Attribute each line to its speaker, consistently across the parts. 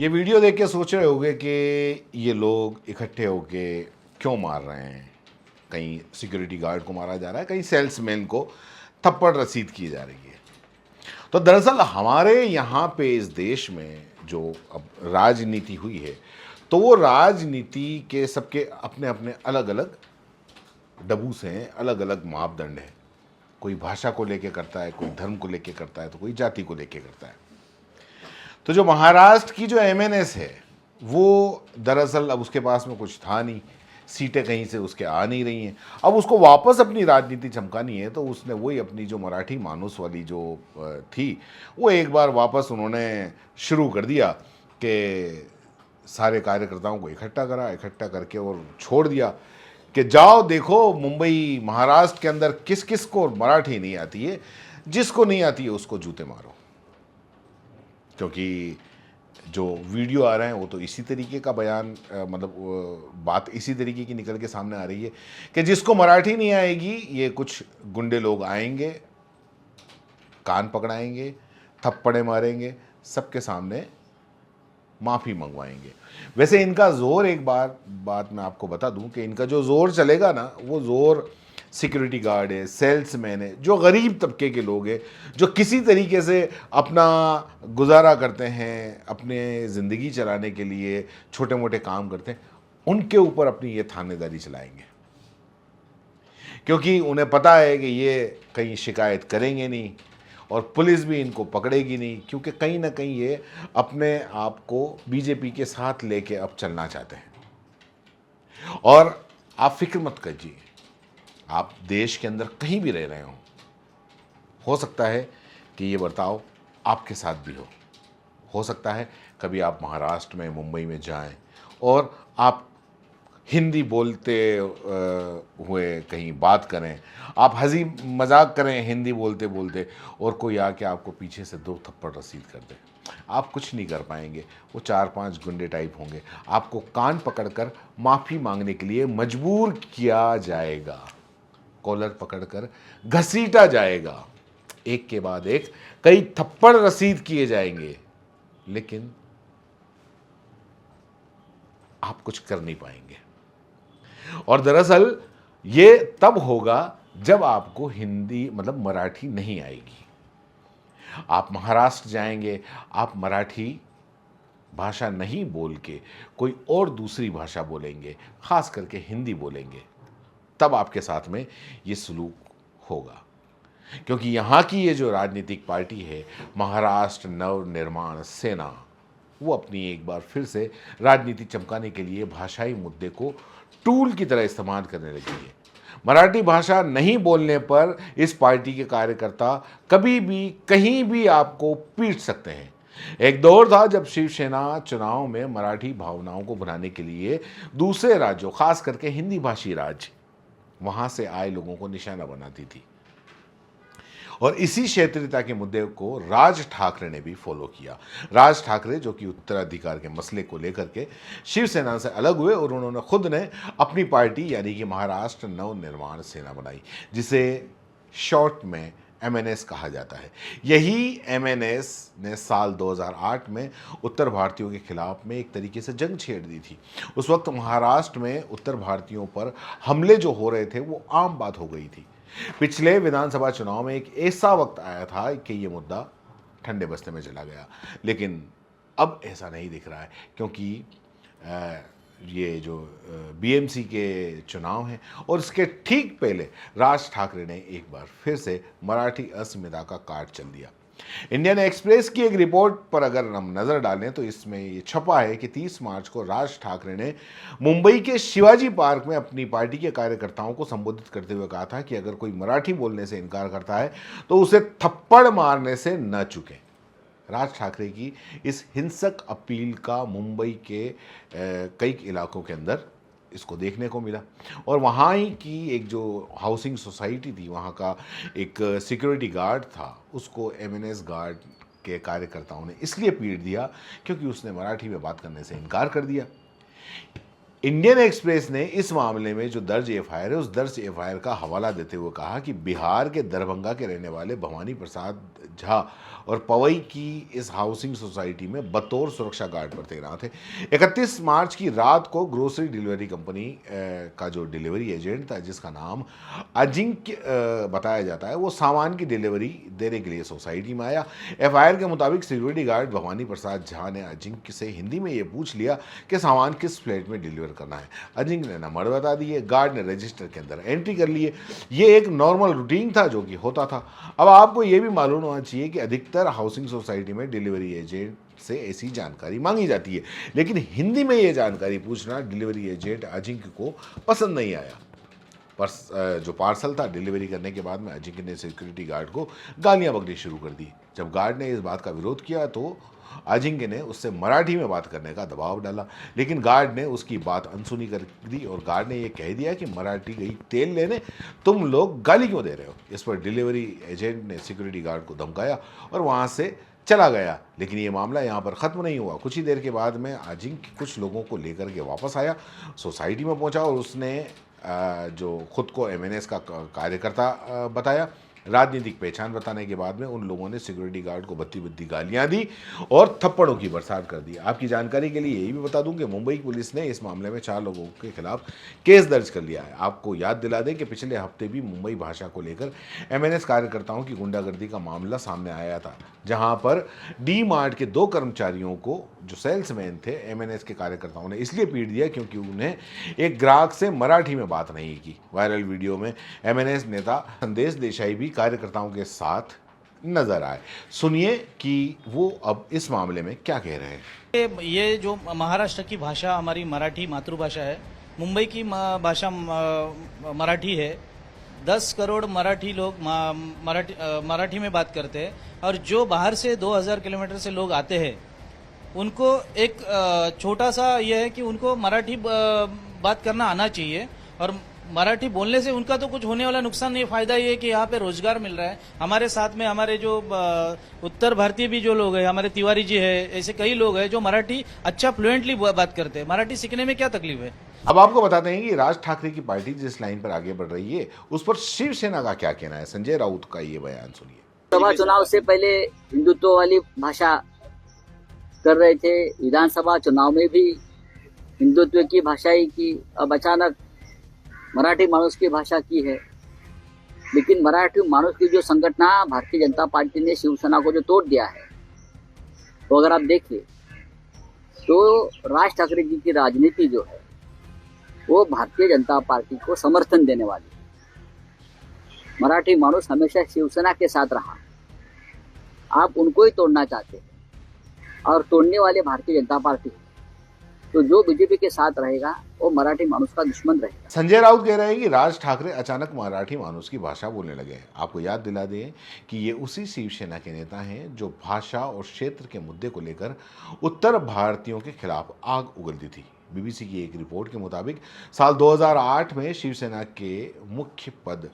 Speaker 1: ये वीडियो देख के सोच रहे होंगे कि ये लोग इकट्ठे होके क्यों मार रहे हैं। कहीं सिक्योरिटी गार्ड को मारा जा रहा है, कहीं सेल्समैन को थप्पड़ रसीद की जा रही है। तो दरअसल हमारे यहाँ पे इस देश में जो अब राजनीति हुई है, तो वो राजनीति के सबके अपने अपने अलग अलग डबूस हैं, अलग अलग मापदंड हैं। कोई भाषा को लेके करता है, कोई धर्म को लेके करता है, तो कोई जाति को लेके करता है। तो जो महाराष्ट्र की जो एमएनएस है, वो दरअसल अब उसके पास में कुछ था नहीं, सीटें कहीं से उसके आ नहीं रही हैं। अब उसको वापस अपनी राजनीति चमकानी है, तो उसने वही अपनी जो मराठी मानुस वाली जो थी, वो एक बार वापस उन्होंने शुरू कर दिया कि सारे कार्यकर्ताओं को इकट्ठा करके और छोड़ दिया कि जाओ देखो मुंबई महाराष्ट्र के अंदर किस किस को मराठी नहीं आती है, जिसको नहीं आती है उसको जूते मारो। क्योंकि जो वीडियो आ रहे हैं वो तो इसी तरीके का बयान बात इसी तरीके की निकल के सामने आ रही है कि जिसको मराठी नहीं आएगी, ये कुछ गुंडे लोग आएंगे, कान पकड़ाएंगे, थप्पड़े मारेंगे, सबके सामने माफ़ी मंगवाएंगे। वैसे इनका जोर, एक बार बात मैं आपको बता दूं कि इनका जो जोर चलेगा ना, वो जोर सिक्योरिटी गार्ड है, सेल्समैन है, जो गरीब तबके के लोग हैं, जो किसी तरीके से अपना गुजारा करते हैं, अपने ज़िंदगी चलाने के लिए छोटे मोटे काम करते हैं, उनके ऊपर अपनी ये थानेदारी चलाएंगे। क्योंकि उन्हें पता है कि ये कहीं शिकायत करेंगे नहीं और पुलिस भी इनको पकड़ेगी नहीं, क्योंकि कहीं ना कहीं ये अपने आप को बीजेपी के साथ लेके अब चलना चाहते हैं। और आप फिक्र मत कीजिए, आप देश के अंदर कहीं भी रह रहे हो सकता है कि ये बर्ताव आपके साथ भी हो सकता है कभी आप महाराष्ट्र में, मुंबई में जाएं और आप हिंदी बोलते हुए कहीं बात करें, आप हंसी मजाक करें हिंदी बोलते बोलते, और कोई आके आपको पीछे से 2 थप्पड़ रसीद कर दे। आप कुछ नहीं कर पाएंगे, वो 4-5 गुंडे टाइप होंगे, आपको कान पकड़कर माफ़ी मांगने के लिए मजबूर किया जाएगा, कॉलर पकड़कर घसीटा जाएगा, एक के बाद एक कई थप्पड़ रसीद किए जाएंगे, लेकिन आप कुछ कर नहीं पाएंगे। और दरअसल ये तब होगा जब आपको हिंदी मराठी नहीं आएगी। आप महाराष्ट्र जाएंगे, आप मराठी भाषा नहीं बोल के कोई और दूसरी भाषा बोलेंगे, खास करके हिंदी बोलेंगे, तब आपके साथ में ये सलूक होगा। क्योंकि यहाँ की ये जो राजनीतिक पार्टी है, महाराष्ट्र नवनिर्माण सेना, वो अपनी एक बार फिर से राजनीति चमकाने के लिए भाषाई मुद्दे को टूल की तरह इस्तेमाल करने लगी है। मराठी भाषा नहीं बोलने पर इस पार्टी के कार्यकर्ता कभी भी कहीं भी आपको पीट सकते हैं। एक दौर था जब शिवसेना चुनाव में मराठी भावनाओं को बनाने के लिए दूसरे राज्यों, खास करके हिंदी भाषी राज्य, वहां से आए लोगों को निशाना बनाती थी। और इसी क्षेत्रीयता के मुद्दे को राज ठाकरे ने भी फॉलो किया। राज ठाकरे जो कि उत्तराधिकार के मसले को लेकर के शिवसेना से अलग हुए और उन्होंने खुद ने अपनी पार्टी यानी कि महाराष्ट्र नवनिर्माण सेना बनाई, जिसे शॉर्ट में एमएनएस कहा जाता है। यही एमएनएस ने साल 2008 में उत्तर भारतीयों के खिलाफ में एक तरीके से जंग छेड़ दी थी। उस वक्त महाराष्ट्र में उत्तर भारतीयों पर हमले जो हो रहे थे वो आम बात हो गई थी। पिछले विधानसभा चुनाव में एक ऐसा वक्त आया था कि ये मुद्दा ठंडे बस्ते में चला गया, लेकिन अब ऐसा नहीं दिख रहा है, क्योंकि ये जो बीएमसी के चुनाव हैं और इसके ठीक पहले राज ठाकरे ने एक बार फिर से मराठी अस्मिता का कार्ड चल दिया। इंडियन एक्सप्रेस की एक रिपोर्ट पर अगर हम नज़र डालें तो इसमें ये छपा है कि 30 मार्च को राज ठाकरे ने मुंबई के शिवाजी पार्क में अपनी पार्टी के कार्यकर्ताओं को संबोधित करते हुए कहा था कि अगर कोई मराठी बोलने से इनकार करता है तो उसे थप्पड़ मारने से न चूके। राज ठाकरे की इस हिंसक अपील का मुंबई के कई इलाकों के अंदर इसको देखने को मिला, और वहाँ ही की एक जो हाउसिंग सोसाइटी थी, वहाँ का एक सिक्योरिटी गार्ड था, उसको एमएनएस गार्ड के कार्यकर्ताओं ने इसलिए पीट दिया क्योंकि उसने मराठी में बात करने से इनकार कर दिया। इंडियन एक्सप्रेस ने इस मामले में जो दर्ज एफआईआर है, उस दर्ज एफआईआर का हवाला देते हुए कहा कि बिहार के दरभंगा के रहने वाले भवानी प्रसाद झा और पवई की इस हाउसिंग सोसाइटी में बतौर सुरक्षा गार्ड पर तैनात है। 31 मार्च की रात को ग्रोसरी डिलीवरी कंपनी का जो डिलीवरी एजेंट था, जिसका नाम अजिंक्य बताया जाता है, वो सामान की डिलीवरी देने के लिए सोसाइटी में आया। एफआईआर के मुताबिक सिक्योरिटी गार्ड भवानी प्रसाद झा ने अजिंक्य से हिंदी में ये पूछ लिया कि सामान किस फ्लैट में डिलीवर करना है। अजिंक्य ने नंबर बता दिए, गार्ड ने रजिस्टर के अंदर एंट्री कर लिए। ये एक नॉर्मल रूटीन था जो कि होता था। अब आपको ये भी मालूम होना चाहिए कि अधिकतर हाउसिंग सोसाइटी में डिलीवरी एजेंट से ऐसी जानकारी मांगी जाती है, लेकिन हिंदी में ये जानकारी पूछना डिलीवरी एजेंट अजिंक्य को पसंद नहीं आया। जो पार्सल था डिलीवरी करने के बाद में अजिंक्य ने सिक्योरिटी गार्ड को गालियां बकनी शुरू कर दी। जब गार्ड ने इस बात का विरोध किया तो अजिंक्य ने उससे मराठी में बात करने का दबाव डाला, लेकिन गार्ड ने उसकी बात अनसुनी कर दी और गार्ड ने यह कह दिया कि मराठी गई तेल लेने, तुम लोग गाली क्यों दे रहे हो। इस पर डिलीवरी एजेंट ने सिक्योरिटी गार्ड को धमकाया और वहां से चला गया। लेकिन ये मामला यहाँ पर ख़त्म नहीं हुआ। कुछ ही देर के बाद में अजिंक्य कुछ लोगों को लेकर के वापस आया, सोसाइटी में पहुंचा और उसने जो खुद को एमएनएस का कार्यकर्ता बताया। राजनीतिक पहचान बताने के बाद में उन लोगों ने सिक्योरिटी गार्ड को बत्ती बत्ती गालियां दी और थप्पड़ों की बरसात कर दी। आपकी जानकारी के लिए यही भी बता दूं कि मुंबई पुलिस ने इस मामले में 4 लोगों के खिलाफ केस दर्ज कर लिया है। आपको याद दिला दें कि पिछले हफ्ते भी मुंबई भाषा को लेकर एमएनएस कार्यकर्ताओं की गुंडागर्दी का मामला सामने आया था, जहां पर डी मार्ट के 2 कर्मचारियों को, जो सेल्समैन थे, एमएनएस के कार्यकर्ताओं ने इसलिए पीट दिया क्योंकि उन्हें एक ग्राहक से मराठी में बात नहीं की। वायरल वीडियो में एमएनएस नेता संदेश देसाई भी कार्यकर्ताओं के साथ नजर आए। सुनिए कि वो अब इस मामले में क्या कह रहे हैं।
Speaker 2: ये जो महाराष्ट्र की भाषा हमारी मराठी मातृभाषा है, मुंबई की भाषा मराठी है। 10 करोड़ मराठी लोग मराठी में बात करते हैं और जो बाहर से 2000 किलोमीटर से लोग आते हैं उनको एक छोटा सा यह है कि उनको मराठी बात करना आना चाहिए और मराठी बोलने से उनका तो कुछ होने वाला नुकसान नहीं, फायदा ये है कि यहाँ पे रोजगार मिल रहा है। हमारे साथ में हमारे जो उत्तर भारतीय भी जो लोग हैं, हमारे तिवारी जी है, ऐसे कई लोग हैं जो मराठी अच्छा फ्लुएंटली बात करते हैं। मराठी सीखने में क्या तकलीफ है।
Speaker 1: अब आपको बताते हैं कि राज ठाकरे की पार्टी जिस लाइन पर आगे बढ़ रही है उस पर शिवसेना का क्या कहना है। संजय राउत का ये बयान सुनिए।
Speaker 3: लोकसभा चुनाव से पहले हिंदुत्व वाली भाषा कर रहे थे, विधानसभा चुनाव में भी हिंदुत्व की भाषा ही की, अब अचानक मराठी मानुस की भाषा की है। लेकिन मराठी मानुस की जो संगठना भारतीय जनता पार्टी ने शिवसेना को जो तोड़ दिया है, तो अगर आप देखिए तो राज ठाकरे जी की राजनीति जो है वो भारतीय जनता पार्टी को समर्थन देने वाली है। मराठी मानुस हमेशा शिवसेना के साथ रहा, आप उनको ही तोड़ना चाहते हैं और तोड़ने वाले भारतीय जनता पार्टी, तो जो बीजेपी के साथ रहेगा वो मराठी मानुस का दुश्मन रहेगा।
Speaker 1: संजय राउत कह रहे हैं कि राज ठाकरे अचानक मराठी मानुस की भाषा बोलने लगे हैं। आपको याद दिला दें कि ये उसी शिवसेना के नेता हैं जो भाषा और क्षेत्र के मुद्दे को लेकर उत्तर भारतीयों के खिलाफ आग उगलती थी। बीबीसी की एक रिपोर्ट के मुताबिक साल 2008 में शिवसेना के मुख्य पद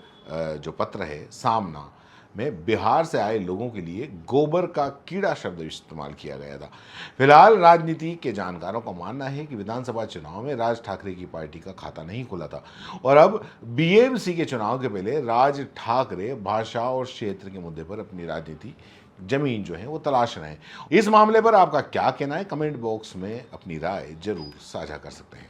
Speaker 1: जो पत्र है सामना में बिहार से आए लोगों के लिए गोबर का कीड़ा शब्द इस्तेमाल किया गया था। फिलहाल राजनीति के जानकारों का मानना है कि विधानसभा चुनाव में राज ठाकरे की पार्टी का खाता नहीं खुला था और अब बीएमसी के चुनाव के पहले राज ठाकरे भाषा और क्षेत्र के मुद्दे पर अपनी राजनीति जमीन जो है वो तलाश रहे हैं। इस मामले पर आपका क्या कहना है, कमेंट बॉक्स में अपनी राय जरूर साझा कर सकते हैं।